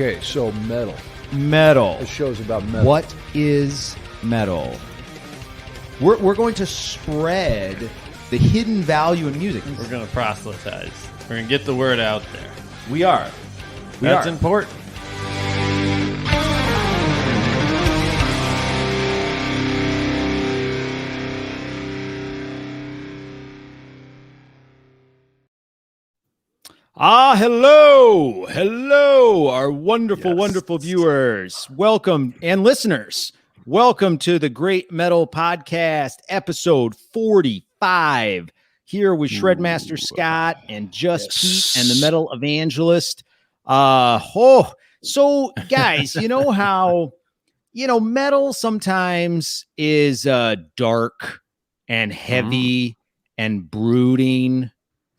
Okay, so metal. Metal. This show's about metal. What is metal? We're going to spread the hidden value in music. We're going to proselytize. We're going to get the word out there. We are. That's important. Hello, our wonderful viewers. Welcome, and listeners. Welcome to the Great Metal Podcast, episode 45. Here with Shredmaster Scott and Pete and the Metal Evangelist. So guys, you know how, metal sometimes is dark and heavy and brooding.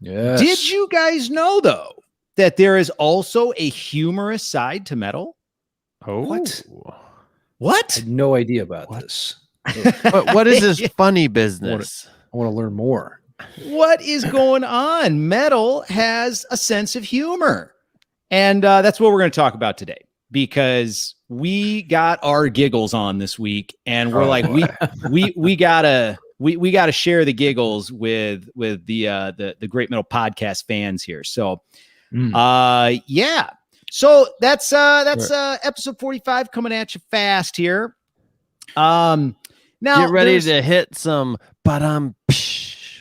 Yes. Did you guys know, though, that there is also a humorous side to metal? Oh, What? I had no idea about this. what is this funny business? I want to learn more. What is going on? Metal has a sense of humor. And that's what we're going to talk about today, because we got our giggles on this week, and we're we gotta share the giggles with the Great Metal Podcast fans here. So yeah. So that's episode 45 coming at you fast here. Now get ready to hit some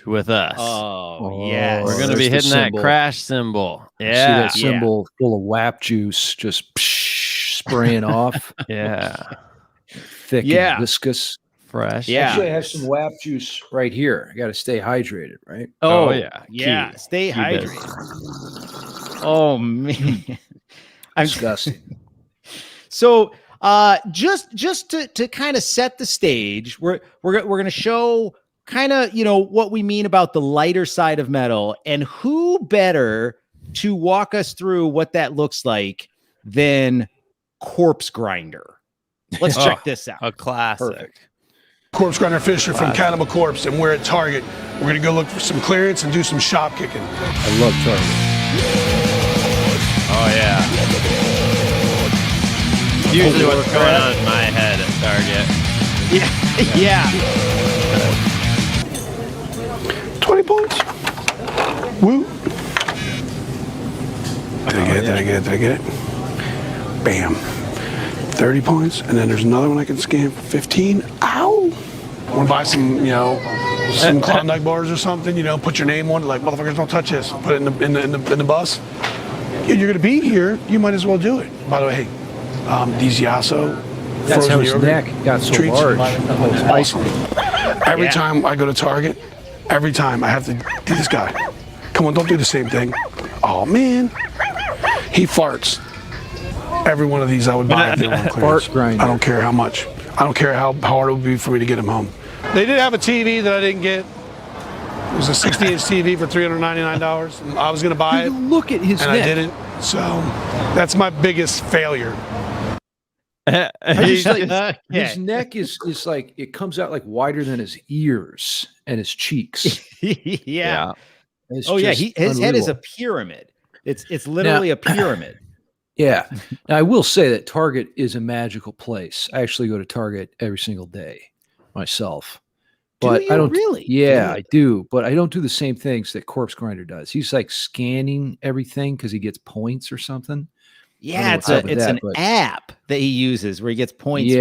with us. Oh yes. We're going to be hitting that crash cymbal. Yeah. See that cymbal full of WAP juice just spraying off. Yeah. Thick and viscous. Fresh. Yeah. Actually, I have some WAP juice right here. I got to stay hydrated, right? Oh yeah. Yeah. Stay hydrated. Oh man. Disgusting. So just to kind of set the stage, we're going to show kind of, what we mean about the lighter side of metal, and who better to walk us through what that looks like than Corpse Grinder. Let's check this out. A classic. Perfect. Corpse Grinder Fisher from Cannibal Corpse, and we're at Target. We're going to go look for some clearance and do some shop kicking. I love Target. Oh, yeah. Usually what's going on in my head at Target. Yeah. 20 points. Woo. Did I get it? Bam. 30 points, and then there's another one I can scan for 15. Ow! Want to buy some, some Klondike bars or something? Put your name on it, like, motherfuckers, don't touch this. Put it in the bus. You're gonna be here. You might as well do it. By the way, hey, these Yasso. That's how his neck got so treats. large. Awesome. Every time I go to Target, every time I have to do this guy. Come on, don't do the same thing. Oh man, he farts. Every one of these I would buy if they were on clearance. Fart grinder. I don't care how much. I don't care how hard it would be for me to get him home. They did have a TV that I didn't get. It was a 60-inch TV for $399. I was going to buy it. Look at his and neck. I didn't. So that's my biggest failure. His neck is like, it comes out like wider than his ears and his cheeks. Yeah. It's his head is a pyramid. It's literally a pyramid. Yeah. Now, I will say that Target is a magical place. I actually go to Target every single day myself. But I don't really. Yeah, I do. But I don't do the same things that Corpse Grinder does. He's like scanning everything because he gets points or something. Yeah, it's an app that he uses where he gets points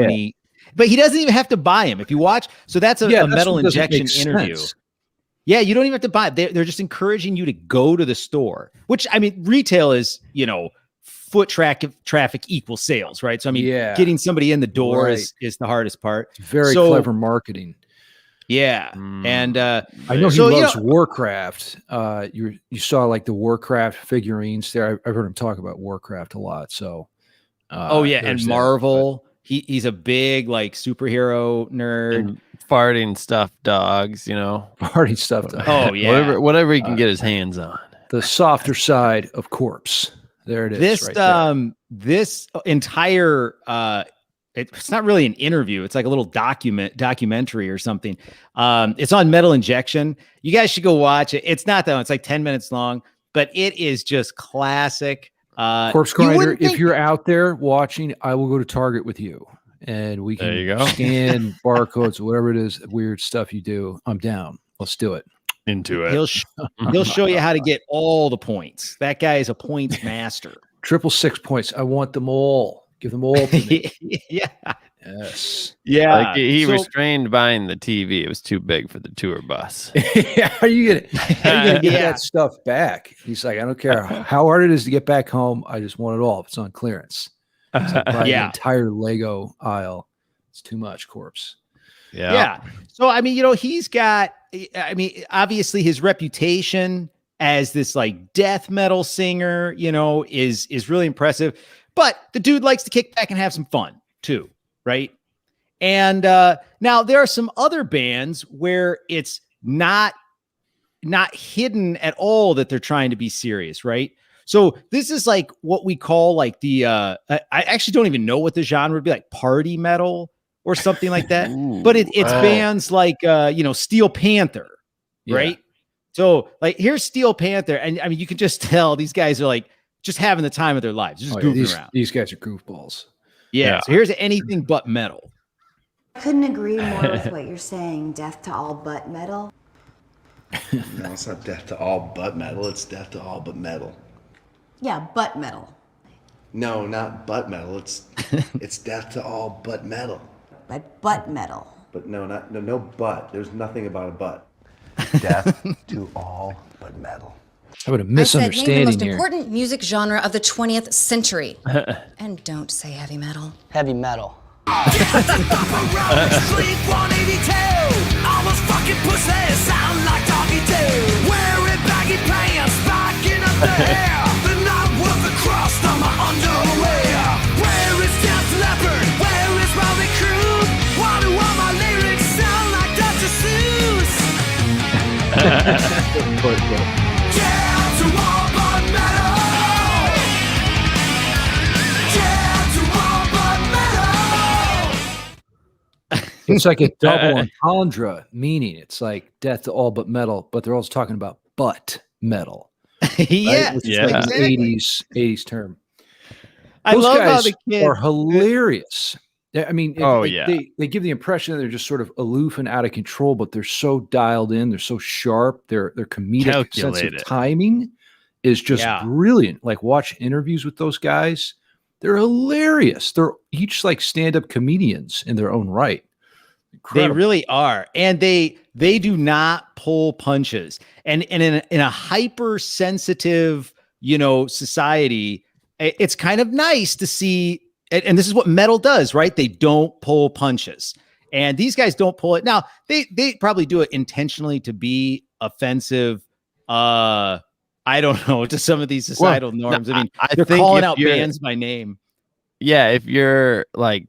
but he doesn't even have to buy them. If you watch, so that's a Metal Injection interview. Sense. Yeah, you don't even have to buy it. They're just encouraging you to go to the store, which, I mean, retail is, foot traffic equals sales, right? So, I mean, getting somebody in the door is the hardest part. It's very clever marketing. Yeah. And I know he loves Warcraft. You saw like the Warcraft figurines there. I've heard him talk about Warcraft a lot. So, and Marvel. He's a big like superhero nerd. And farting stuffed dogs, Farting stuffed dogs. Oh yeah. Whatever he can get his hands on. The softer side of Corpse. There it is. This entire it's not really an interview. It's like a little documentary or something. It's on Metal Injection. You guys should go watch it. It's not that long. It's like 10 minutes long, but it is just classic Corpse Grinder, if you're out there watching, I will go to Target with you and we There you can go. scan barcodes, whatever it is, weird stuff you do. I'm down. Let's do it. Into it. He'll show you how to get all the points. That guy is a points master. 666 points. I want them all. Give them all to me. Yeah. Yes. Yeah. Like he restrained buying the TV. It was too big for the tour bus. How are you gonna get that stuff back? He's like, I don't care how hard it is to get back home. I just want it all. If it's on clearance. It's like buying an entire Lego aisle. It's too much, Corpse. Yeah. So, I mean, he's got, obviously his reputation as this like death metal singer, is really impressive, but the dude likes to kick back and have some fun too. Right. And now there are some other bands where it's not hidden at all that they're trying to be serious. Right. So this is like what we call like the I actually don't even know what the genre would be, like party metal or something like that. But it's bands like Steel Panther, right? So like here's Steel Panther, and I mean you can just tell these guys are like just having the time of their lives, just goofing around. These guys are goofballs. Yeah. So here's Anything But Metal. I couldn't agree more with what you're saying. Death to all but metal. No, it's not death to all but metal. It's death to all but metal. Yeah, but metal. No, not but metal. It's death to all but metal. But metal. But no but. There's nothing about a but. Death to all but metal. How about a misunderstanding I said, name the most here? important music genre of the 20th century. And don't say heavy metal. Heavy metal. It's like a double entendre meaning. It's like death to all but metal, but they're also talking about butt metal. Yeah, Which is like exactly. an 80s term. I Those love how guys the kids are hilarious. I mean, yeah. they give the impression that they're just sort of aloof and out of control, but they're so dialed in, they're so sharp, their comedic sense Calculated. of timing is just brilliant. Like watch interviews with those guys. They're hilarious. They're each like stand-up comedians in their own right. Incredible. They really are. And they do not pull punches. And in a hypersensitive, society, it's kind of nice to see, and this is what metal does, right? They don't pull punches. And these guys don't pull it. Now, they probably do it intentionally to be offensive. I don't know, to some of these societal norms. I mean, they're calling out bands by name. Yeah, if you're like,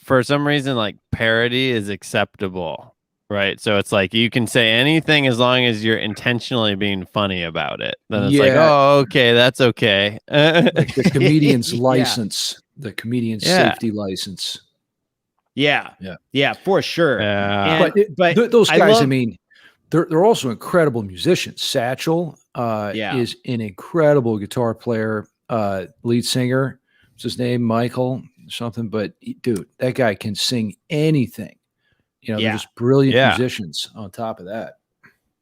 for some reason, like parody is acceptable, right? So it's like you can say anything as long as you're intentionally being funny about it. Then it's like, oh, okay, that's okay. Like the comedian's license, the comedian's safety license. Yeah, for sure. Yeah. But those guys, I mean, they're also incredible musicians. Satchel is an incredible guitar player, lead singer. What's his name? Michael something. But dude, that guy can sing anything. They're just brilliant musicians on top of that.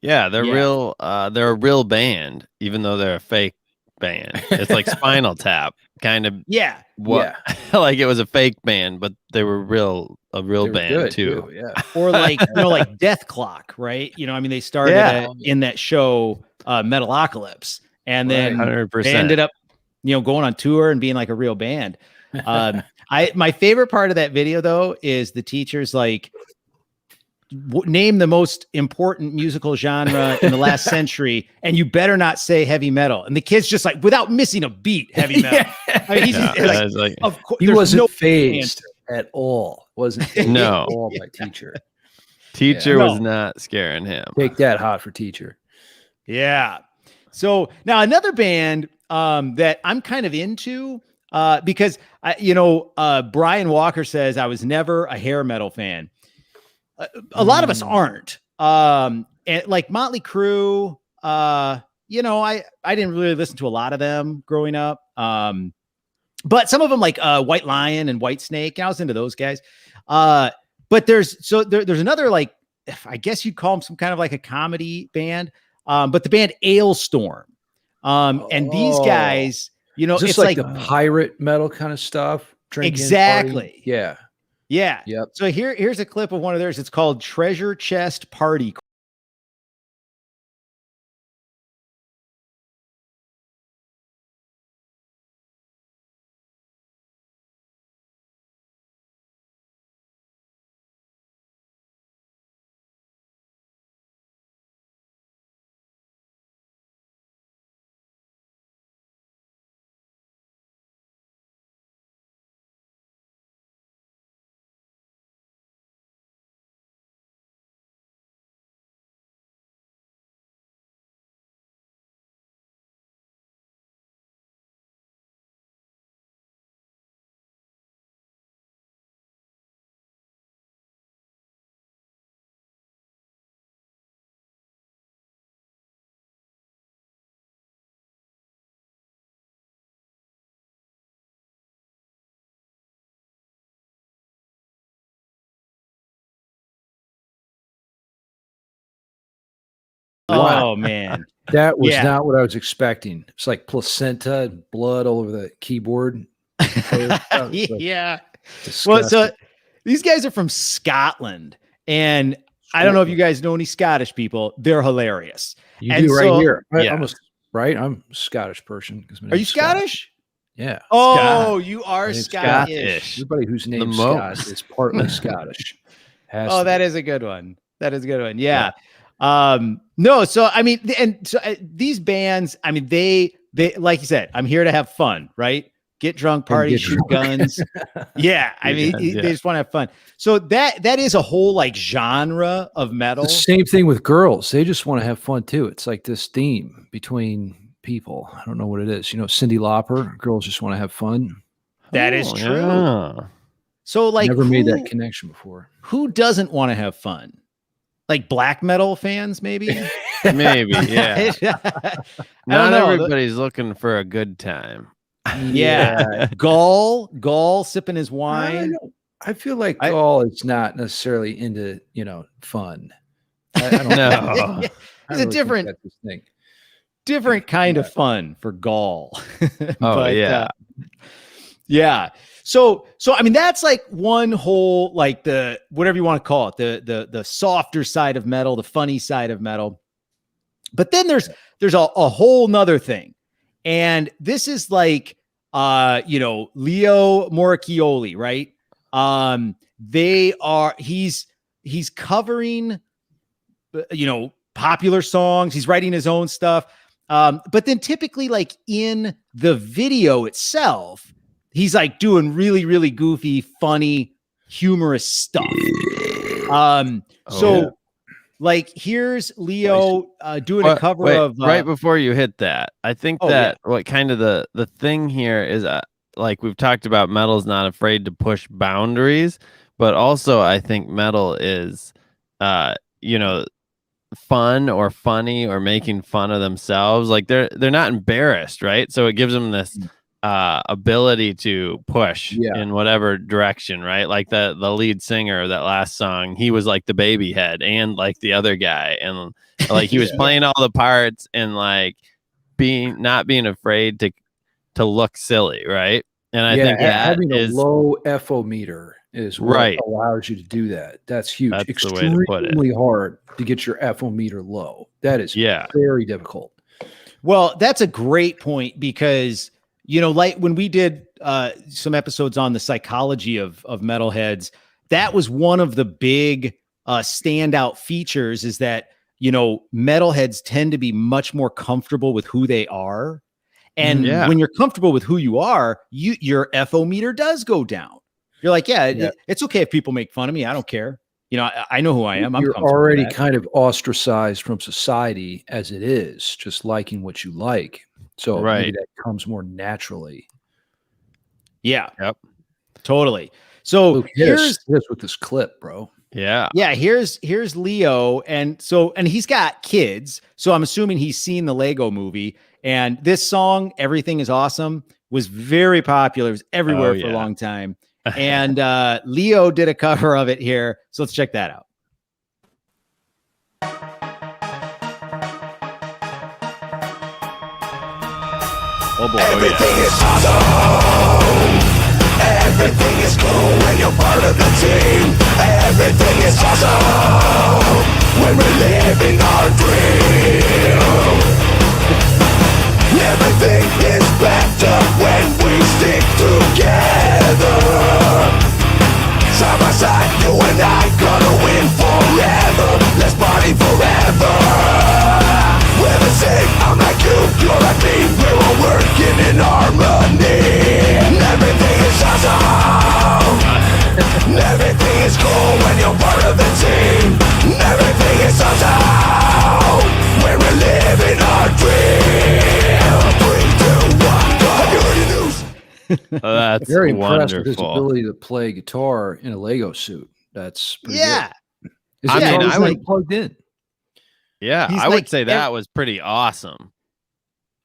Yeah, they're real. They're a real band, even though they're a fake band. It's like Spinal Tap, kind of. Yeah. Like it was a fake band, but they were a real band too. Yeah. Or like like Death Clock, right? I mean, they started in that show Metalocalypse, and then 100%. they ended up going on tour and being like a real band. My favorite part of that video though is the teacher's like, name the most important musical genre in the last century, and you better not say heavy metal. And the kid's just like, without missing a beat, heavy metal. I mean, he's like, of course, he wasn't phased at all. Wasn't phased at all by teacher. Teacher was not scaring him. Take that, hot for teacher. Yeah. So now another band that I'm kind of into because Brian Walker says I was never a hair metal fan. A lot of us aren't. And like Motley Crue, I didn't really listen to a lot of them growing up. But some of them like White Lion and White Snake, I was into those guys. But there's another, like, I guess you'd call them some kind of like a comedy band. But the band Ailstorm. And these guys, is this it's like the pirate metal kind of stuff? Drinking, exactly. Party? Yeah. Yeah. Yep. So here's a clip of one of theirs. It's called Treasure Chest Party. Wow. Oh man, that was not what I was expecting. It's like placenta and blood all over the keyboard. Yeah. Disgusting. Well, so these guys are from Scotland, and I don't know if you guys know any Scottish people. They're hilarious. You do right here. Yeah. Almost right. I'm a Scottish person. Are you Scottish? Yeah. Oh, you are Scottish. Everybody whose name's Scott is partly Scottish. That is a good one. That is a good one. Yeah. No, so I mean, and so these bands, I mean, they like you said, I'm here to have fun, right? Get drunk, party, shoot guns. Yeah, I mean, they just want to have fun. So that is a whole like genre of metal. The same thing with girls. They just want to have fun too. It's like this theme between people. I don't know what it is. Cyndi Lauper, girls just want to have fun. That is true. Yeah. So like, never made that connection before. Who doesn't want to have fun? Like black metal fans, maybe? Maybe, yeah. Not everybody's looking for a good time. Yeah. Gall sipping his wine. I feel like Gall is not necessarily into, fun. I don't know. It's a different kind of fun for Gall. Yeah. So I mean, that's like one whole, like the, whatever you want to call it, the softer side of metal, the funny side of metal. But then there's a whole nother thing. And this is like, Leo Moracchioli, right? He's covering, popular songs. He's writing his own stuff. But then typically like in the video itself, he's like doing really, really goofy, funny, humorous stuff. Like here's Leo doing a cover of right before you hit that. I think what kind of the thing here is like we've talked about, metal's not afraid to push boundaries, but also I think metal is fun or funny or making fun of themselves. Like they're not embarrassed, right? So it gives them this ability to push in whatever direction, right? Like the lead singer of that last song, he was like the baby head and like the other guy, and like he was playing all the parts and like not being afraid to look silly, right? And I think that having a low FO meter is what allows you to do that. That's huge. That's extremely hard to get your FO meter low. That is very difficult. Well, that's a great point, because like when we did some episodes on the psychology of metalheads, that was one of the big standout features, is that, metalheads tend to be much more comfortable with who they are. And when you're comfortable with who you are, your FO meter does go down. You're like, it's okay if people make fun of me. I don't care. I know who I am. You're already kind of ostracized from society as it is, just liking what you like. So maybe that comes more naturally. Yeah. Yep. Totally. So here's with this clip, bro. Yeah. Yeah, here's Leo, and he's got kids, so I'm assuming he's seen the Lego movie. And this song, Everything Is Awesome, was very popular. It was everywhere for a long time. And Leo did a cover of it here. So let's check that out. Oh boy. Everything is awesome. Everything is cool when you're part of the team. Everything is awesome when we're living our dream. Everything is better when we stick together. Side by side, you and I gonna win forever. Let's party forever. We're the same, I'm like you're like me. We're all working in harmony. Everything is awesome. Everything is cool when you're part of the team. Everything is awesome when we're living our dream. 3, 2, 1, go. Have you heard the news? That's very impressed with his wonderful. ability to play guitar in a Lego suit. That's pretty Yeah. good. Is I it mean, always I would- plugged in. Yeah, He's I like would say that was pretty awesome.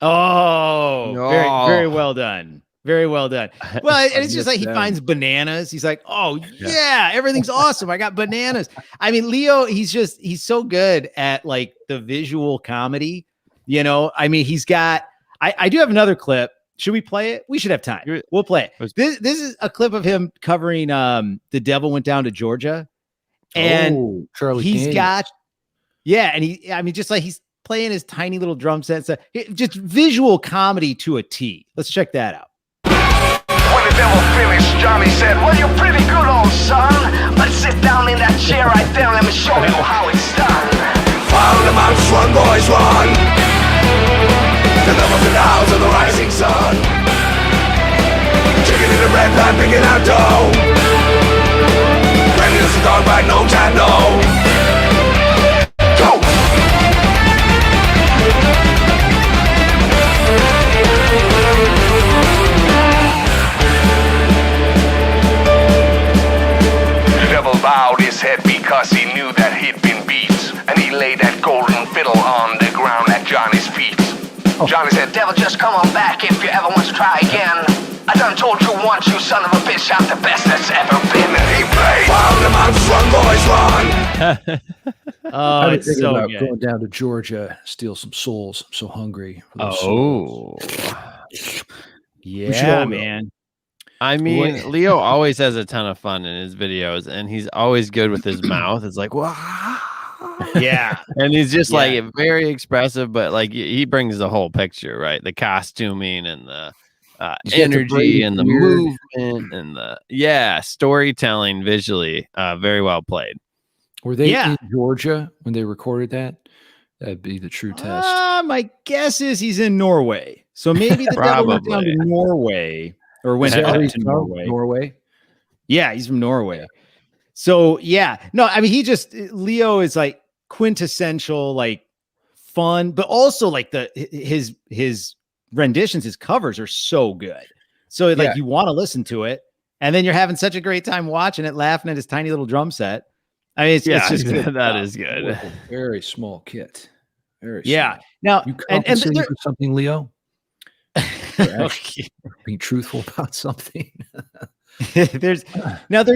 Oh, very, No. very well done. Very well done. Well, and it's just like he them. finds bananas. He's like, oh yeah, everything's awesome. I got bananas. I mean, Leo, he's so good at like the visual comedy. You know, I mean, he's got. I do have another clip. Should we play it? We should have time. We'll play it. This is a clip of him covering "The Devil Went Down to Georgia," and Charlie he's Daniels. got. Yeah, and just like he's playing his tiny little drum set. So just visual comedy to a T. Let's check that out. When the devil finished, Johnny said, well, you're pretty good, old son. Let's sit down in that chair right there and let me show you how it's done. Follow the mountains, run, boys, run. The devil's in the house of the rising sun. Chicken in the red pan, picking out dough. Ready to the dog by no time, no. Go! The devil bowed his head because he knew that he'd been beat. And he laid that golden fiddle on the ground at Johnny's feet. Johnny said, devil, just come on back if you ever want to try again. I done told you once, you son of a bitch, I'm the best that's ever been. And he played, follow the mountains, run, boys, run. Oh, I've been it's thinking so about good. going down to Georgia, steal some souls. I'm so hungry. For those Oh, souls. Yeah, all go. man. I mean, Leo always has a ton of fun in his videos, and he's always good with his mouth. It's like, wow. Yeah. And he's just Yeah. like very expressive, but like he brings the whole picture, right? The costuming and the He's got the energy braided and the beard. movement and the storytelling visually, very well played. Were they Yeah. in Georgia when they recorded that? That'd be the true test. My guess is he's in Norway. So maybe the devil went down to Probably. Norway or went Is that up where he's to from? Norway. Norway? Yeah, he's from Norway. So yeah, no, I mean Leo is like quintessential, like fun, but also like his renditions, his covers are so good. So like Yeah. you want to listen to it, and then you're having such a great time watching it, laughing at his tiny little drum set. I mean, it's just good that stuff. is good. With a very small kit. Very Yeah. small. Now You and compensating there- for something, Leo? Okay. Being truthful about something. there's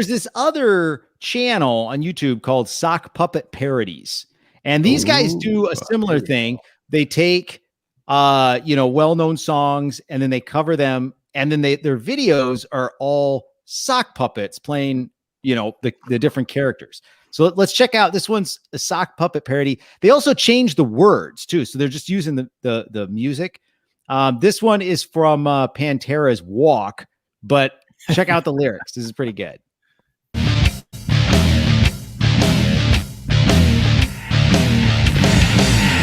this other channel on YouTube called Sock Puppet Parodies. And these guys do a similar thing. They take well-known songs and then they cover them, and then their videos are all sock puppets playing, the different characters. So let's check out this one's a sock puppet parody. They also changed the words too. So they're just using the music. This one is from Pantera's Walk, but check out the lyrics. This is pretty good.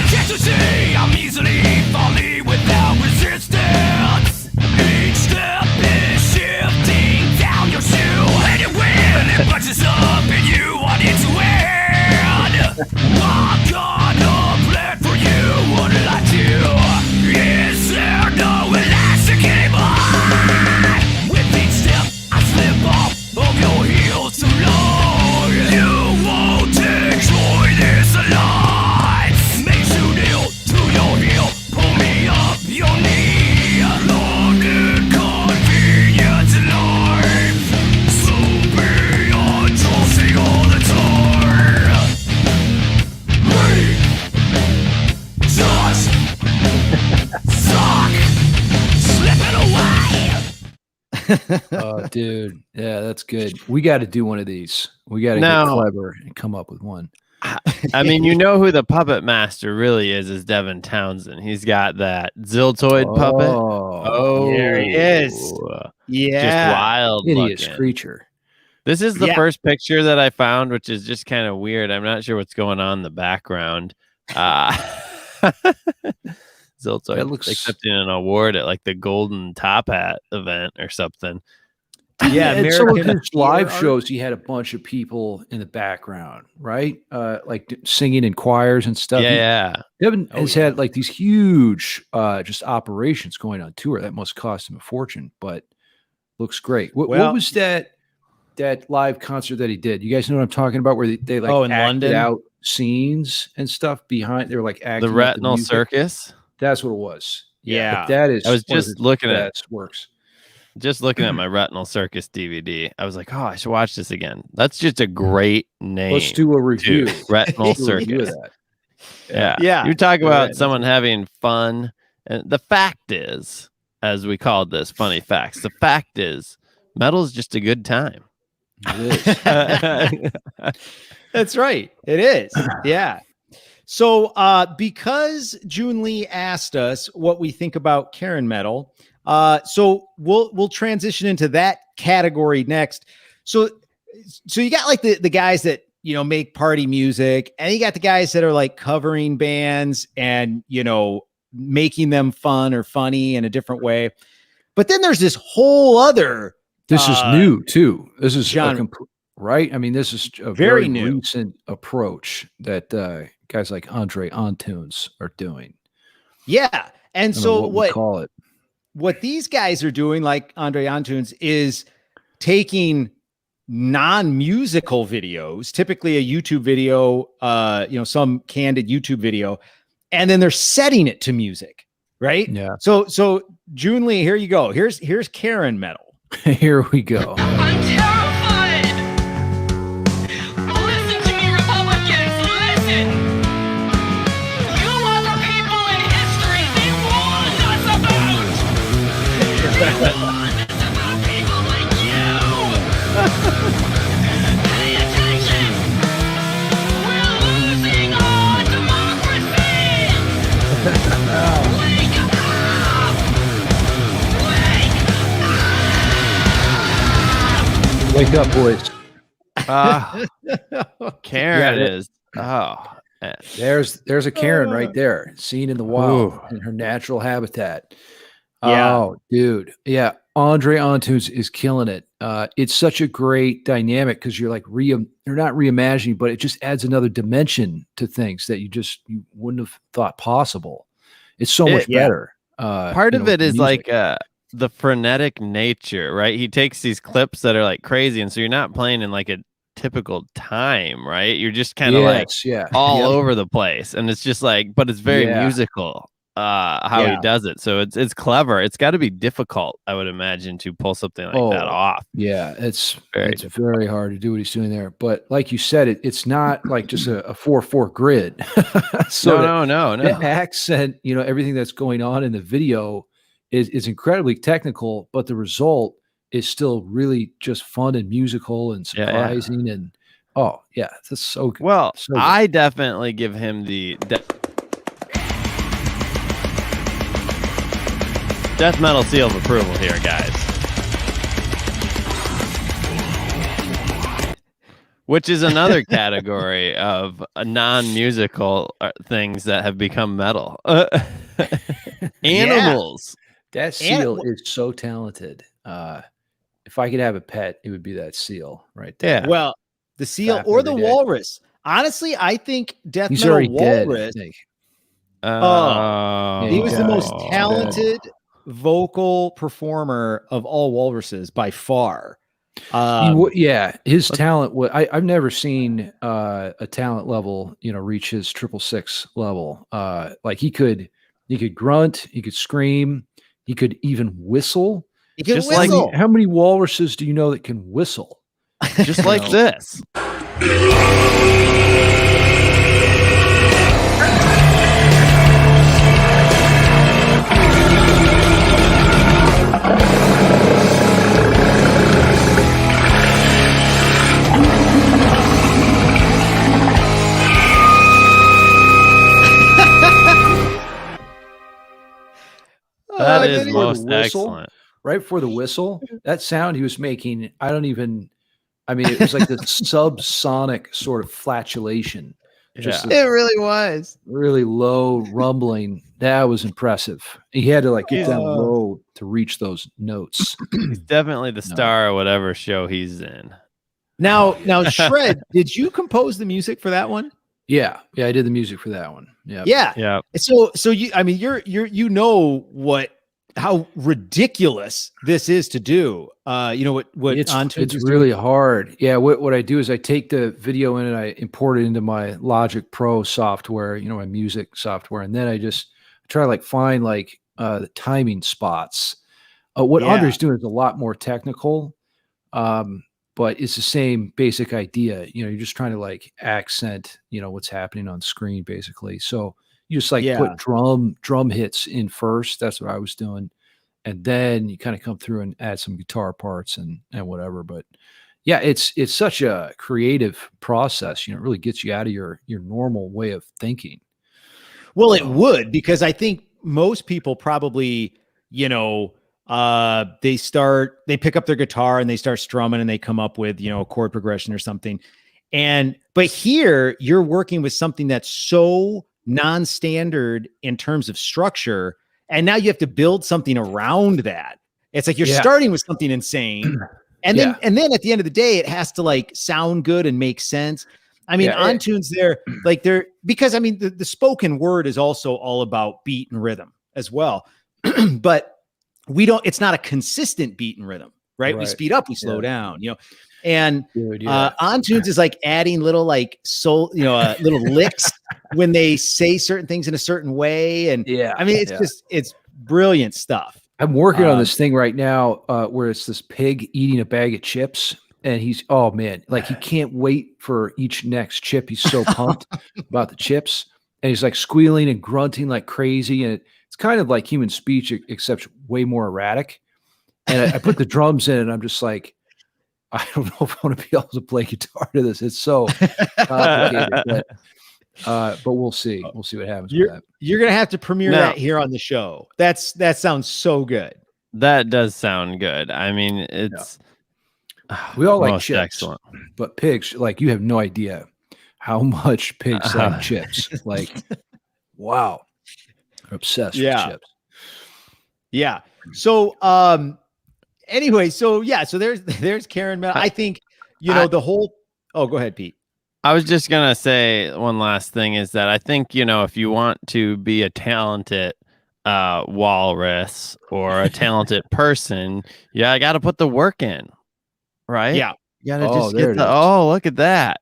Can't you see I'm easily falling without resistance? Each step is shifting down your shoe, and it when it punches up and you want it to end. I'm gonna plan for you, what did I do? Is there no elastic anymore? With each step I slip off of your Oh, dude. Yeah, that's good. We got to do one of these. We got to get clever and come up with one. I mean, you know who the puppet master really is Devin Townsend. He's got that Ziltoid puppet. Oh, there he is. Yeah. Just wild hideous looking creature. This is the first picture that I found, which is just kind of weird. I'm not sure what's going on in the background. Ziltoid looks accepting an award at like the Golden Top Hat event or something. Yeah, and some of his live shows, he had a bunch of people in the background, right? Like singing in choirs and stuff. Devin has had like these huge just operations going on tour. That must cost him a fortune, but looks great. What was that live concert that he did? You guys know what I'm talking about, where they like in acted London? out scenes and stuff behind. They were like acting the Retinal Circus. That's what it was. Yeah, that is. I was just looking at works. Just looking at my Retinal Circus DVD, I was like, "Oh, I should watch this again." That's just a great name. Let's do a review. Retinal Circus. Yeah. You talk about someone having fun, and the fact is, as we called this, funny facts. The fact is, metal is just a good time. It is. That's right. It is. Yeah. So, because June Lee asked us what we think about Karen metal, so we'll transition into that category next. So you got like the guys that, you know, make party music, and you got the guys that are like covering bands and, you know, making them fun or funny in a different way. But then there's this whole other. This is new too. This is right. I mean, this is a very new recent approach that guys like Andre Antunes are doing. Yeah, and so what we call it? What these guys are doing, like Andre Antunes, is taking non-musical videos, typically a YouTube video, you know, some candid YouTube video, and then they're setting it to music, right? Yeah. So June Lee, here you go. Here's Karen metal. Here we go. I'm terrified. Listen to me, Republicans. Listen. You other people in history they warned us about. They warned us about people like you. Pay attention. We're losing our democracy. Wake up. Wake up, boys. Karen is. Oh, there's a Karen right there, seen in the wild in her natural habitat. Yeah. Oh, dude. Yeah. Andre Antunes is killing it. It's such a great dynamic because you're like you're not reimagining, but it just adds another dimension to things that you wouldn't have thought possible. It's so much better. Part of it is music. Like the frenetic nature, right? He takes these clips that are like crazy, and so you're not playing in like a typical time, right? You're just kind of all over the place, and it's just like, but it's very musical how he does it. So it's clever. It's got to be difficult, I would imagine, to pull something like that off. Yeah, it's very hard to do what he's doing there. But like you said, it's not like just a 4/4 grid. So no. The accent, you know, everything that's going on in the video is incredibly technical, but the result is still really just fun and musical and surprising. And that's so good. Well, so good. I definitely give him the death metal seal of approval here, guys. Which is another category of non-musical things that have become metal. Animals. That seal is so talented. If I could have a pet, it would be that seal right there. Yeah. Well, the seal or the walrus. Honestly, I think death metal walrus. Dead, he was the most talented vocal performer of all walruses by far. His talent. I've never seen a talent level, you know, reach his 666 level. Like he could grunt, he could scream. He could even whistle. He could whistle. Like, how many walruses do you know that can whistle? Just like this. That is before the most whistle, excellent. right before the whistle, that sound he was making, I mean, it was like this subsonic sort of flatulation. Just Yeah. this It really was. really low rumbling. That was impressive. He had to like get down low to reach those notes. He's definitely the star of whatever show he's in. Now, Shred, did you compose the music for that one? Yeah, I did the music for that one. Yeah, Yeah. So you, I mean, you know how ridiculous this is to do. You know what it's really hard. Yeah, what I do is I take the video in and I import it into my Logic Pro software, my music software, and then I just try to like find like the timing spots. What Andre's doing is a lot more technical, but it's the same basic idea. You're just trying to like accent, what's happening on screen basically. So you just like put drum hits in first. That's what I was doing. And then you kind of come through and add some guitar parts and whatever. But yeah, it's such a creative process. It really gets you out of your normal way of thinking. Well, it would, because I think most people probably, they pick up their guitar and they start strumming and they come up with, a chord progression or something. But here you're working with something that's so non-standard in terms of structure. And now you have to build something around that. It's like you're starting with something insane. And then at the end of the day, it has to like sound good and make sense. I mean, on tunes because I mean, the spoken word is also all about beat and rhythm as well. But it's not a consistent beat and rhythm, right? We speed up, we slow down, and on tunes is like adding little like soul, little licks when they say certain things in a certain way. And I mean, it's brilliant stuff. I'm working on this thing right now where it's this pig eating a bag of chips. And he's, oh man, like he can't wait for each next chip. He's so pumped about the chips. And he's like squealing and grunting like crazy. And it's kind of like human speech, except way more erratic. And I put the drums in and I'm just like, I don't know if I want to be able to play guitar to this. It's so complicated. But we'll see. We'll see what happens with that. You're going to have to premiere that here on the show. That sounds so good. That does sound good. I mean, it's... We all like chips, excellent. But pigs, like you have no idea how much pigs like chips. Like, wow, they're obsessed with chips. Yeah. So, anyway, so there's Karen. I think the whole. Oh, go ahead, Pete. I was just gonna say one last thing is that I think if you want to be a talented walrus or a talented person, I got to put the work in. Right? Yeah. You gotta just get look at that.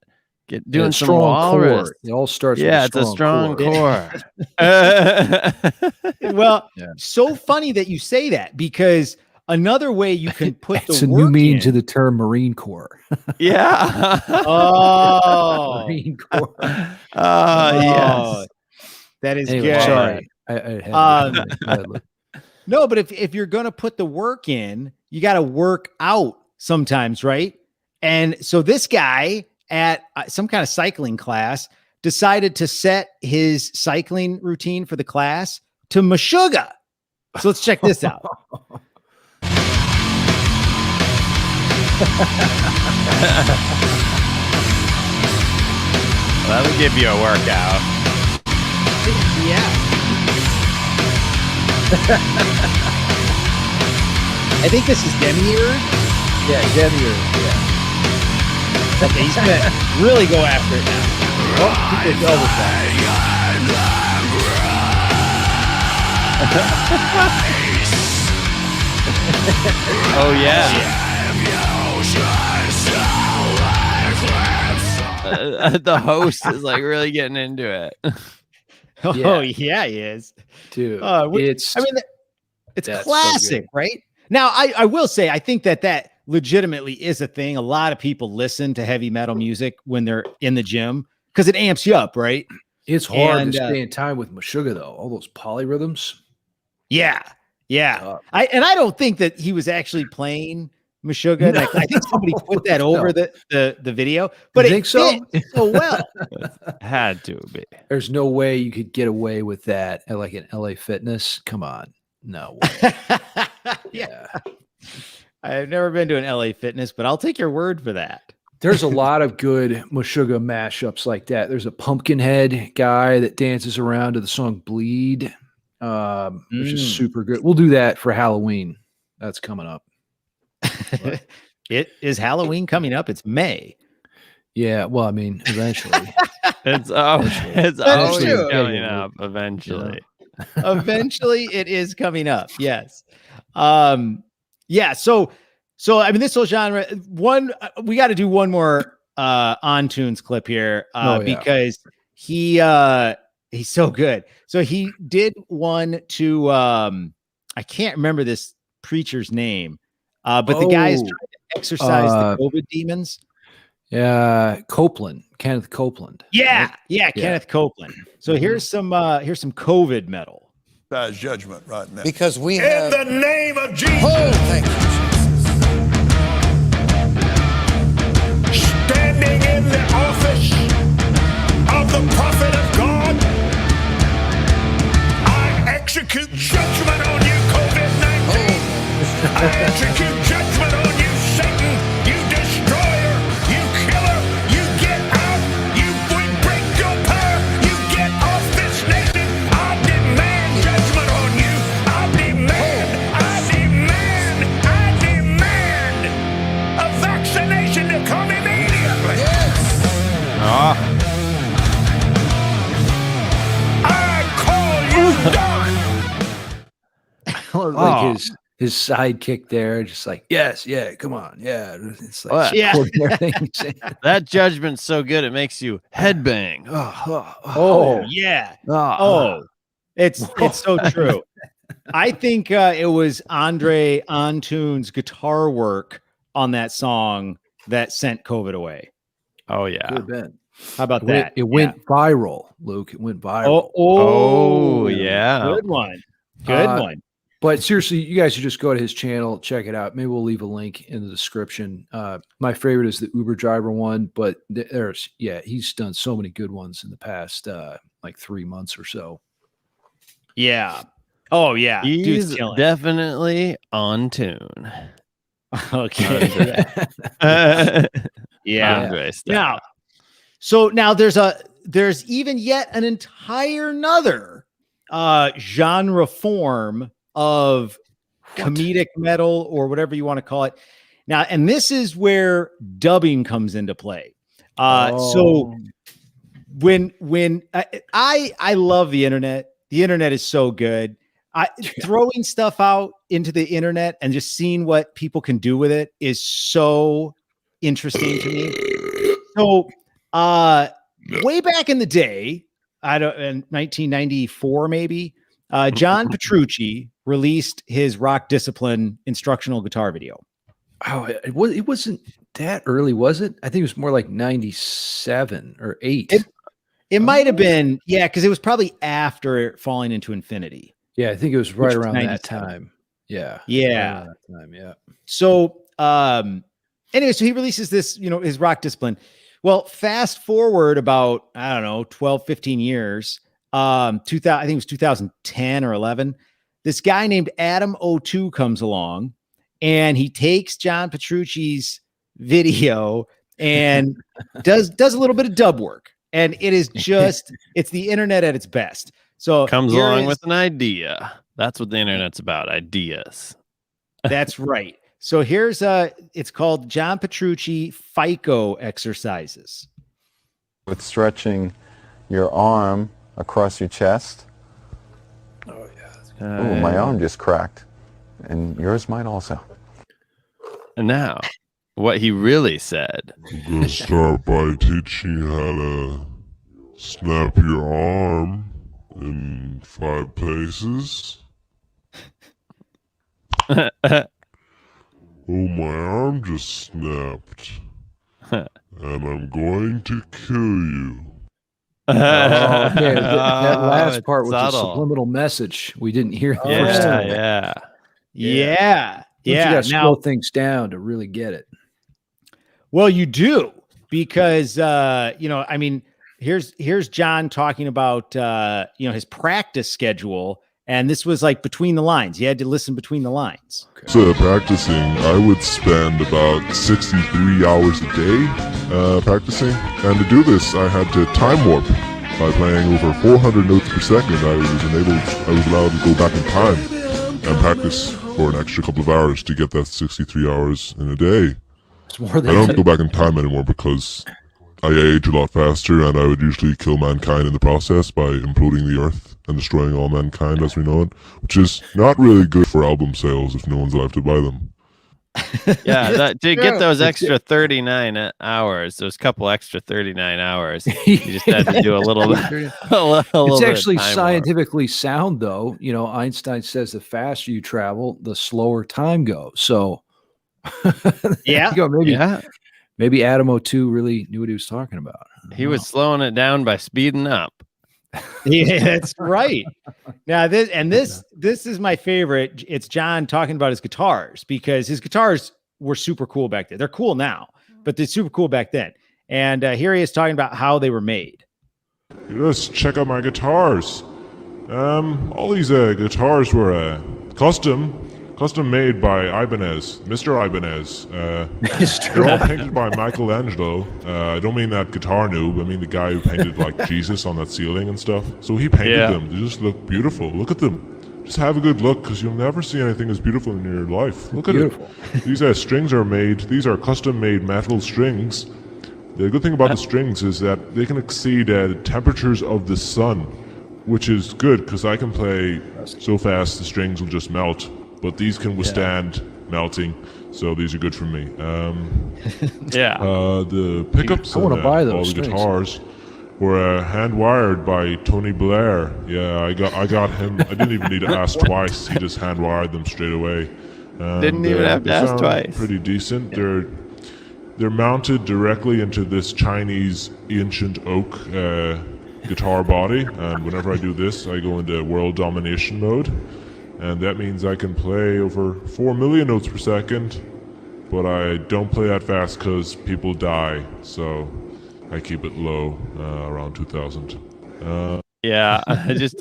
Doing some walrus. Core. It all starts with it's a strong core. Well, so funny that you say that, because another way you can put it's a new meaning to the term Marine Corps. Yeah. Marine Corps. Yes. That is good. Sorry. No, but if you're gonna put the work in, you got to work out sometimes, right? And so this guy at some kind of cycling class decided to set his cycling routine for the class to Meshuggah. So let's check this out. That'll give you a workout. Yeah. I think this is Demiurge. Yeah, Demiurge. Yeah. Okay, he's gonna really go after it now. Oh, keep the elbows back. Oh yeah. The host is like really getting into it. Oh yeah, he is, dude. It's classic, so right? Now, I will say, I think that legitimately is a thing. A lot of people listen to heavy metal music when they're in the gym because it amps you up, right? It's hard to stay in time with Meshuggah, though. All those polyrhythms. Yeah. I don't think that he was actually playing Meshuggah. No. I think somebody put that over the video, but it so well. Had to be. There's no way you could get away with that at like an LA Fitness. Come on. No way. Yeah. I've never been to an LA Fitness, but I'll take your word for that. There's a lot of good Meshuggah mashups like that. There's a Pumpkinhead guy that dances around to the song Bleed, which is super good. We'll do that for Halloween. That's coming up. It is Halloween coming up. It's May. Yeah. Well, I mean, eventually. It's always true. coming up eventually. Eventually it is coming up. Yes. Yeah. So I mean, this whole genre, we got to do one more On Tunes clip here because he's so good. So he did one to I can't remember this preacher's name, but the guy's trying to exorcise the COVID demons. Yeah, Kenneth Copeland. Yeah, Kenneth Copeland. So here's some COVID metal. God's judgment right now. Because we in have... the name of Jesus. Oh, thank you, Jesus. Standing in the office of the prophet of God, I execute judgment on you, COVID-19. I execute judgment on you, Satan, you destroyer, you killer, you get out, we break your power, you get off this nation. I demand judgment on you. I demand a vaccination to come immediately. I call you done. Like his sidekick there, just like, yes, yeah, come on, yeah. It's like That judgment's so good it makes you headbang. Yeah. It's so true. I think it was Andre Antunes' guitar work on that song that sent COVID away. Oh yeah. Could have been. How about that? It went viral, Luke. It went viral. Oh yeah. Good one. Good one. But seriously, you guys should just go to his channel, check it out. Maybe we'll leave a link in the description. My favorite is the Uber driver one, but he's done so many good ones in the past like 3 months or so. Yeah. Oh yeah. He's definitely on tune. Okay. Yeah. Now there's even yet an entire another genre form of comedic metal or whatever you want to call it. Now, and this is where dubbing comes into play. So when I love the internet is so good. Throwing stuff out into the internet and just seeing what people can do with it is so interesting to me. So, way back in the day, in 1994, maybe, John Petrucci released his Rock Discipline instructional guitar video. Oh, it wasn't that early, was it? I think it was more like 97 or 8. It might have been, because it was probably after Falling into Infinity. Yeah, I think it was right around that time. Yeah. Yeah. Right that time, yeah. So, anyway, so he releases this, his Rock Discipline. Well, fast forward about, 12, 15 years, 2000, I think it was 2010 or 11. This guy named Adam O2 comes along and he takes John Petrucci's video and does a little bit of dub work. And it is just, it's the internet at its best. So comes along with an idea. That's what the internet's about, ideas. That's right. So here's it's called John Petrucci FICO exercises. With stretching your arm across your chest. Oh yeah. Oh, my arm just cracked. And yours might also. And now, what he really said. I'm gonna start by teaching you how to snap your arm in 5 places. Oh, my arm just snapped. And I'm going to kill you. Okay. That last part was a subliminal message. We didn't hear the first time. Yeah. You got to slow things down to really get it. Well, you do, because here's John talking about his practice schedule And this was like between the lines. You had to listen between the lines. So practicing, I would spend about 63 hours a day practicing. And to do this, I had to time warp. By playing over 400 notes per second, I was allowed to go back in time and practice for an extra couple of hours to get that 63 hours in a day. It's more than I don't go back in time anymore because I age a lot faster, and I would usually kill mankind in the process by imploding the earth and destroying all mankind as we know it, which is not really good for album sales if no one's alive to buy them. Yeah, to get those extra 39 hours, those couple extra 39 hours, you just had to do a little bit. It's actually scientifically sound, though. You know, Einstein says the faster you travel, the slower time goes. So, yeah, maybe Adamo 2 really knew what he was talking about. He was slowing it down by speeding up. Yeah, that's right. Now this is my favorite. It's John talking about his guitars, because his guitars were super cool back then. They're cool now, but they're super cool back then. And here he is talking about how they were made. Let's check out my guitars. All these guitars were custom made by Ibanez, Mr. Ibanez. They're all painted by Michelangelo. I don't mean that guitar noob. I mean the guy who painted like Jesus on that ceiling and stuff. So he painted them. They just look beautiful. Look at them. Just have a good look, because you'll never see anything as beautiful in your life. Look at it. These strings are made. These are custom-made metal strings. The good thing about the strings is that they can exceed the temperatures of the sun, which is good because I can play so fast the strings will just melt. But these can withstand melting, so these are good for me. The pickups and all the guitars were hand wired by Tony Blair. Yeah, I got him. I didn't even need to ask twice. He just hand wired them straight away. And, didn't even have to ask twice. Pretty decent. They're mounted directly into this Chinese ancient oak guitar body, and whenever I do this, I go into world domination mode. And that means I can play over 4 million notes per second, but I don't play that fast because people die, so I keep it low, around 2,000. Just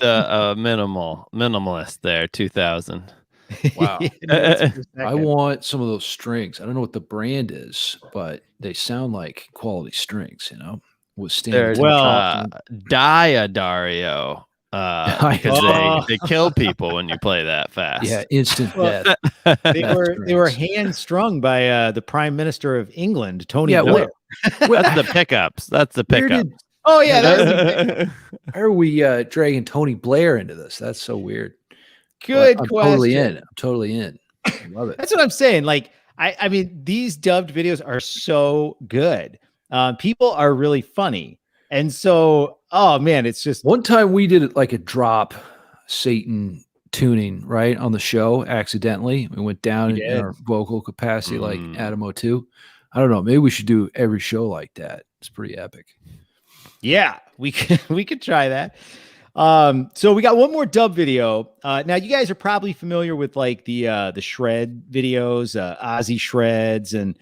a minimalist there, 2,000. Wow. I want some of those strings. I don't know what the brand is, but they sound like quality strings, you know? Diadario. Because they kill people when you play that fast. Yeah, instant death. They were hand strung by the Prime Minister of England, Tony Blair. That's the pickups. That's the pickups. Oh yeah, why are we dragging Tony Blair into this? That's so weird. Good I'm question. totally in. I love it. That's what I'm saying. Like, I mean, these dubbed videos are so good. People are really funny. And so, oh man, it's just one time we did it like a drop Satan tuning right on the show accidentally. We went down in our vocal capacity like Adamo 2. I don't know. Maybe we should do every show like that. It's pretty epic. Yeah, we could try that. So we got one more dub video. Now you guys are probably familiar with like the shred videos, Ozzy Shreds, and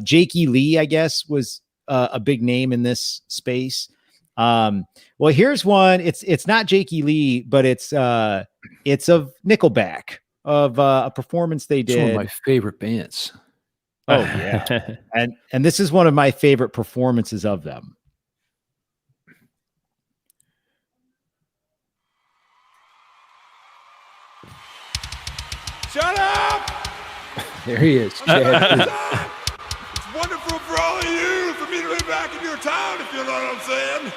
Jakey Lee, I guess, was a big name in this space. Well, here's one. It's not Jakey Lee, but it's of Nickelback, of a performance they did. It's one of my favorite bands. Oh yeah, and this is one of my favorite performances of them. Shut up! There he is. It's wonderful for all of you for me to be back in your town, if you know what I'm saying.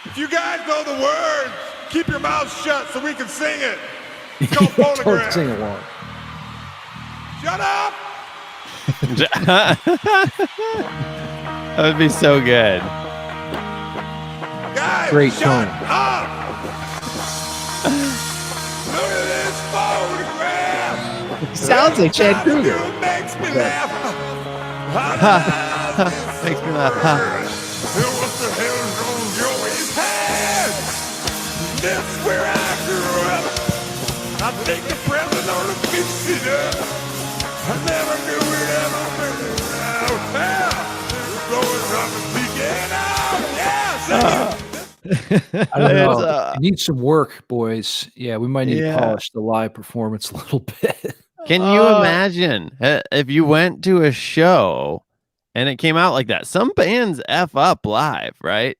If you guys know the words, keep your mouths shut so we can sing it. It's called phonograph. Don't sing along. Shut up! That would be so good. Guys, great shut tone. up! Look at this photograph! Sounds like Chad Kruger. It makes me laugh. Makes me laugh. What the hell is on Joey's head? This is where I grew up. I think the present on the beach it up. I never knew it ever been out. There's blowing up and peeking out. Yeah, I don't know. It needs some work, boys. Yeah, we might need to polish the live performance a little bit. Can you imagine if you went to a show and it came out like that? Some bands F up live, right?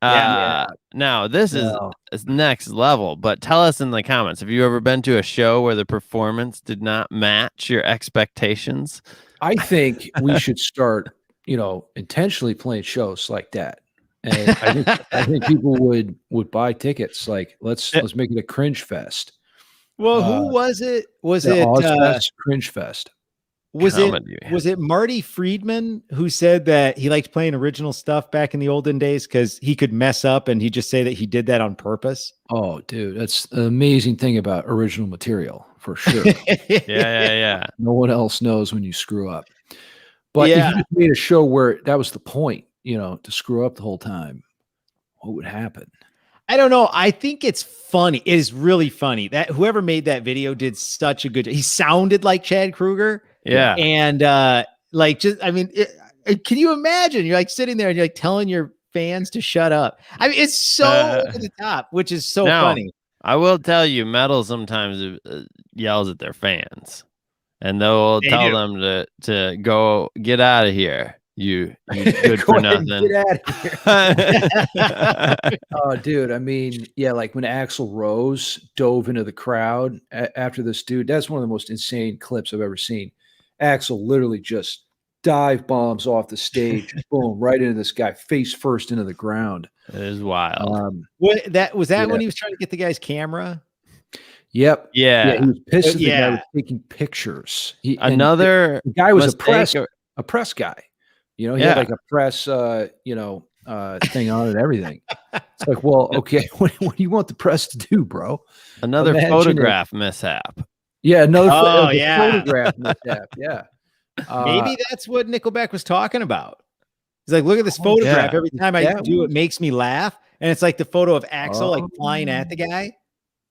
Now this is next level, but tell us in the comments, have you ever been to a show where the performance did not match your expectations? I think we should start, intentionally playing shows like that. And I think people would buy tickets. Like, let's make it a cringe fest. Well, who was it? Was the it Ozfest Cringe Fest? Was it Marty Friedman who said that he liked playing original stuff back in the olden days because he could mess up and he'd just say that he did that on purpose? Oh, dude, that's the amazing thing about original material, for sure. Yeah. No one else knows when you screw up. But if you just made a show where that was the point, to screw up the whole time, what would happen? I don't know. I think it's funny. It is really funny that whoever made that video did such a good job. He sounded like Chad Kroeger. Yeah. And can you imagine? You're like sitting there and you're like telling your fans to shut up. I mean, it's so over the top, which is so funny. I will tell you, metal sometimes yells at their fans, and they'll tell them to go get out of here. You good for nothing. Get out of here. Oh, dude. I mean, like when Axl Rose dove into the crowd after this dude, that's one of the most insane clips I've ever seen. Axl literally just dive bombs off the stage, boom, right into this guy, face first into the ground. It is wild. Was that when he was trying to get the guy's camera? Yep. Yeah. He was pissed that the guy was taking pictures. The guy was a press guy. He had like a press, thing on it and everything. It's like, well, okay, what do you want the press to do, bro? Another photograph mishap. Yeah, another photograph mishap. Yeah. Maybe that's what Nickelback was talking about. He's like, look at this photograph. Every time I do it makes me laugh. And it's like the photo of Axl like flying at the guy.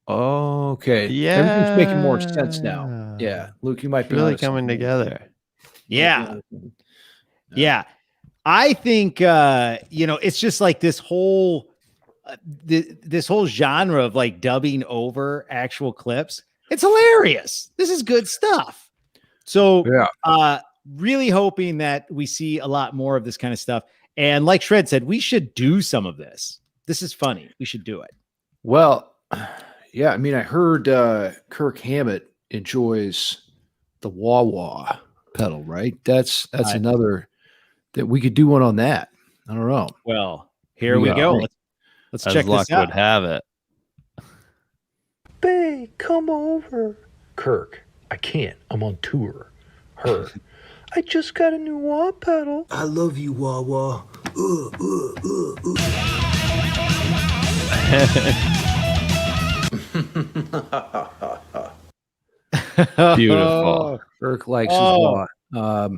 Oh, okay. Yeah. Everything's making more sense now. Yeah. Luke, you might be really coming together. Yeah. Yeah. I think it's just like this whole genre of like dubbing over actual clips. It's hilarious. This is good stuff. So really hoping that we see a lot more of this kind of stuff. And like Shred said, we should do some of this. This is funny. We should do it. Well, yeah, I mean, I heard Kirk Hammett enjoys the wah-wah pedal, right? That's another that we could do one on that. I don't know. Well, here we go. Let's check this out. Would have it. Babe, come over. Kirk, I can't. I'm on tour. Her, I just got a new wah pedal. I love you, wah wah. Beautiful. Kirk likes his wah. I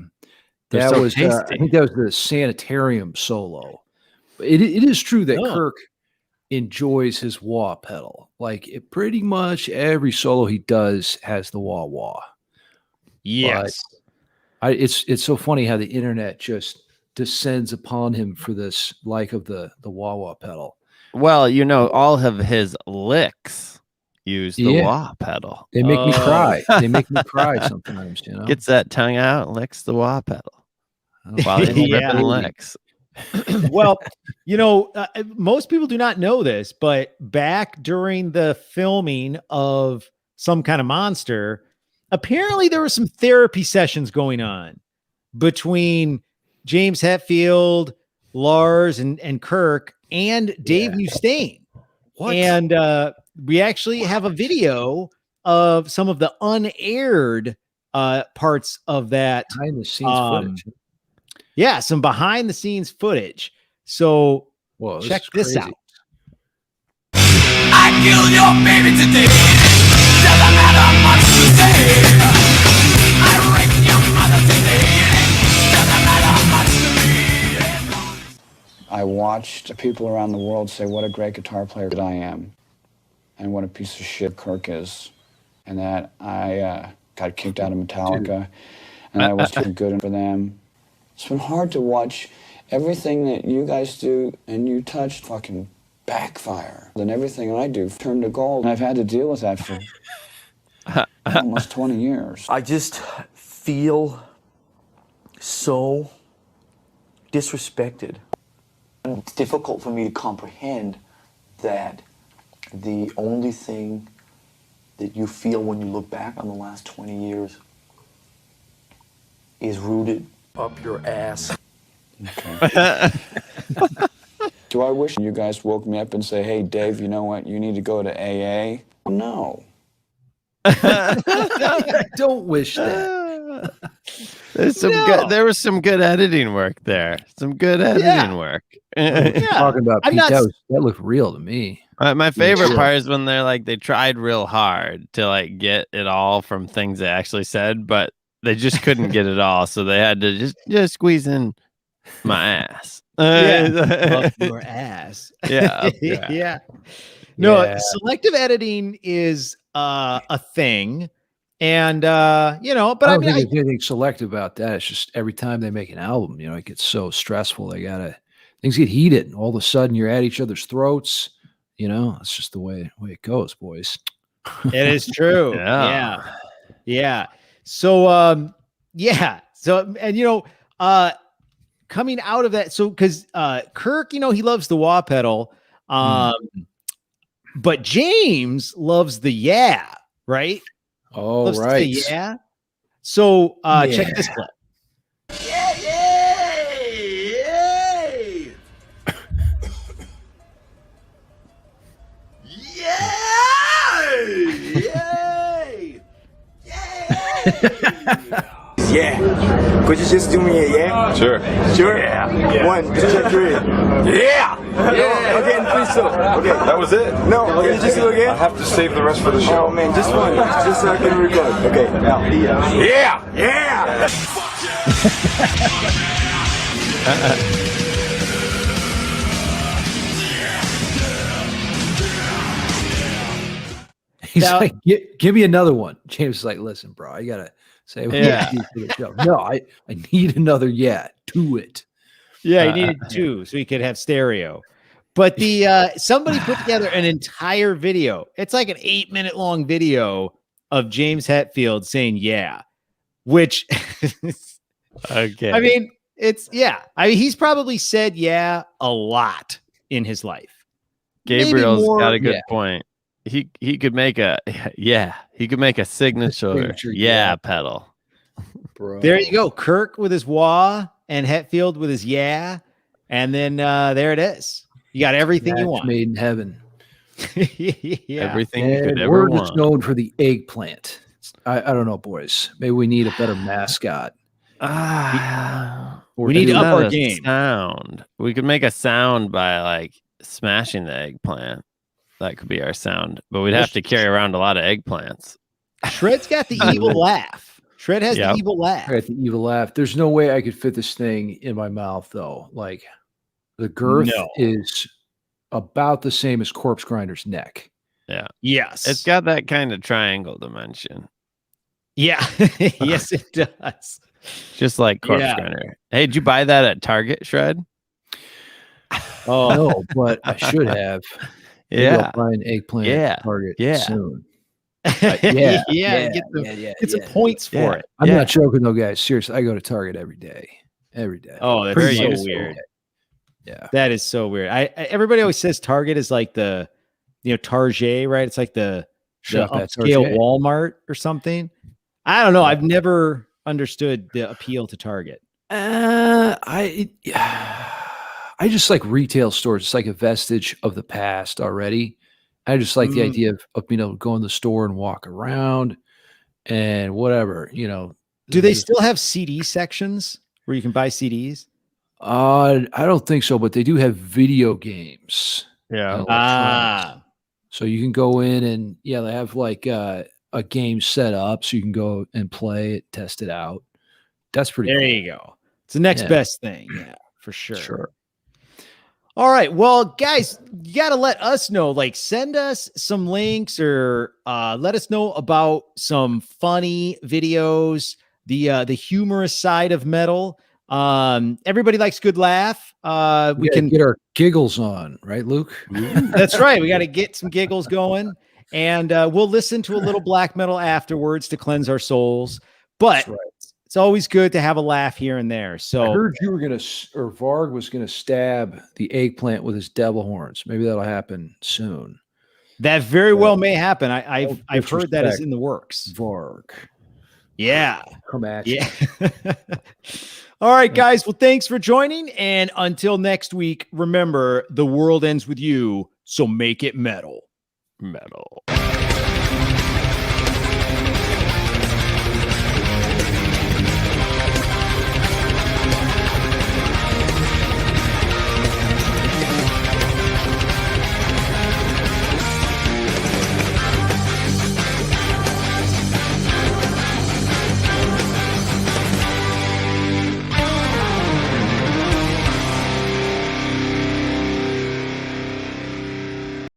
think that was the Sanitarium solo. It is true that Kirk enjoys his wah pedal. Like pretty much every solo he does has the wah wah. Yes. But it's so funny how the internet just descends upon him for this like of the wah wah pedal. Well, all of his licks use the wah pedal. They make me cry. They make me cry sometimes, Gets that tongue out, licks the wah pedal. While he's ripping licks. Well, most people do not know this, but back during the filming of Some Kind of Monster, apparently there were some therapy sessions going on between James Hetfield, Lars, and Kirk, and Dave Mustaine. What? And we actually have a video of some of the unaired parts of that. Behind the scenes footage. Yeah, some behind the scenes footage. So check this out. I killed your baby today. Doesn't matter much today. I raped your mother today. Doesn't matter much to me. I watched people around the world say what a great guitar player that I am, and what a piece of shit Kirk is, and that I got kicked out of Metallica, and I was too good for them. It's been hard to watch everything that you guys do, and you touch fucking backfire. Then everything I do turned to gold. And I've had to deal with that for almost 20 years. I just feel so disrespected. It's difficult for me to comprehend that the only thing that you feel when you look back on the last 20 years is rooted up your ass. Okay. Do I wish you guys woke me up and say, hey, Dave, you know what? You need to go to AA? No. Don't wish that. There was some good editing work there. Some good editing work. Talking about Pete, that looked real to me. My favorite part is when they're like, they tried real hard to like get it all from things they actually said, but they just couldn't get it all. So they had to just squeeze in my ass. Up your ass. Yeah. No, selective editing is a thing. And but I don't think there's anything selective about that. It's just every time they make an album, it gets so stressful. Things get heated, and all of a sudden you're at each other's throats. It's just the way it goes, boys. It is true. Yeah. So coming out of that, because Kirk, he loves the wah pedal, but James loves the right? Oh, loves right. So check this clip. Yeah. Could you just do me a yeah? Sure. Sure? Yeah. 1, 2, 3. Yeah! Okay, and please so. Okay. That was it? No, can you just do it again? I have to save the rest for the show. Oh man, just one. Just so I can record. Okay, now. Yeah! Yeah! He's like, give me another one. James is like, listen, bro, I gotta say what you do for the show. No, I need another do it. Yeah, he needed 2 so he could have stereo. But the somebody put together an entire video. It's like an 8-minute long video of James Hetfield saying which okay. I mean, he's probably said a lot in his life. Gabriel's got a good point. He could make a signature pedal. Bro. There you go. Kirk with his wah and Hetfield with his and then there it is. You got everything you want. Made in heaven. Everything you could ever we're want. just known for the eggplant. I don't know, boys. Maybe we need a better mascot. We need to up our game. Sound. We could make a sound by like smashing the eggplant. That could be our sound, but we'd have to carry around a lot of eggplants. Shred's got the evil laugh. Shred has the evil laugh. I got the evil laugh. There's no way I could fit this thing in my mouth, though. Like, the girth is about the same as Corpse Grinder's neck. Yeah. Yes. It's got that kind of triangle dimension. Yeah. Yes, it does. Just like Corpse Grinder. Hey, did you buy that at Target, Shred? Oh, no, but I should have. Yeah. Buy an eggplant at Target soon. Get some points for it. I'm not joking, though, guys. Seriously, I go to Target every day. Oh, that's very weird. Yeah, that is so weird. Everybody always says Target is like the, Target, right? It's like the upscale Walmart or something. I don't know. I've never understood the appeal to Target. I just like retail stores. It's like a vestige of the past already. I just like the idea of being able to go in the store and walk around and whatever, Do they still have CD sections where you can buy CDs? I don't think so, but they do have video games. Yeah. So you can go in and they have like a game set up so you can go and play it, test it out. That's pretty cool. You go. It's the next best thing. Yeah, for sure. Sure. All right. Well, guys, you got to let us know, send us some links or let us know about some funny videos, the humorous side of metal. Everybody likes good laugh. We can get our giggles on, right, Luke? That's right. We got to get some giggles going, and we'll listen to a little black metal afterwards to cleanse our souls. But it's always good to have a laugh here and there. So I heard you were Varg was gonna stab the eggplant with his devil horns. Maybe that'll happen soon. That very well may happen. I've heard that is in the works. Varg. Yeah. Come at you. Yeah. All right, guys. Well, thanks for joining. And until next week, remember, the world ends with you. So make it metal. Metal.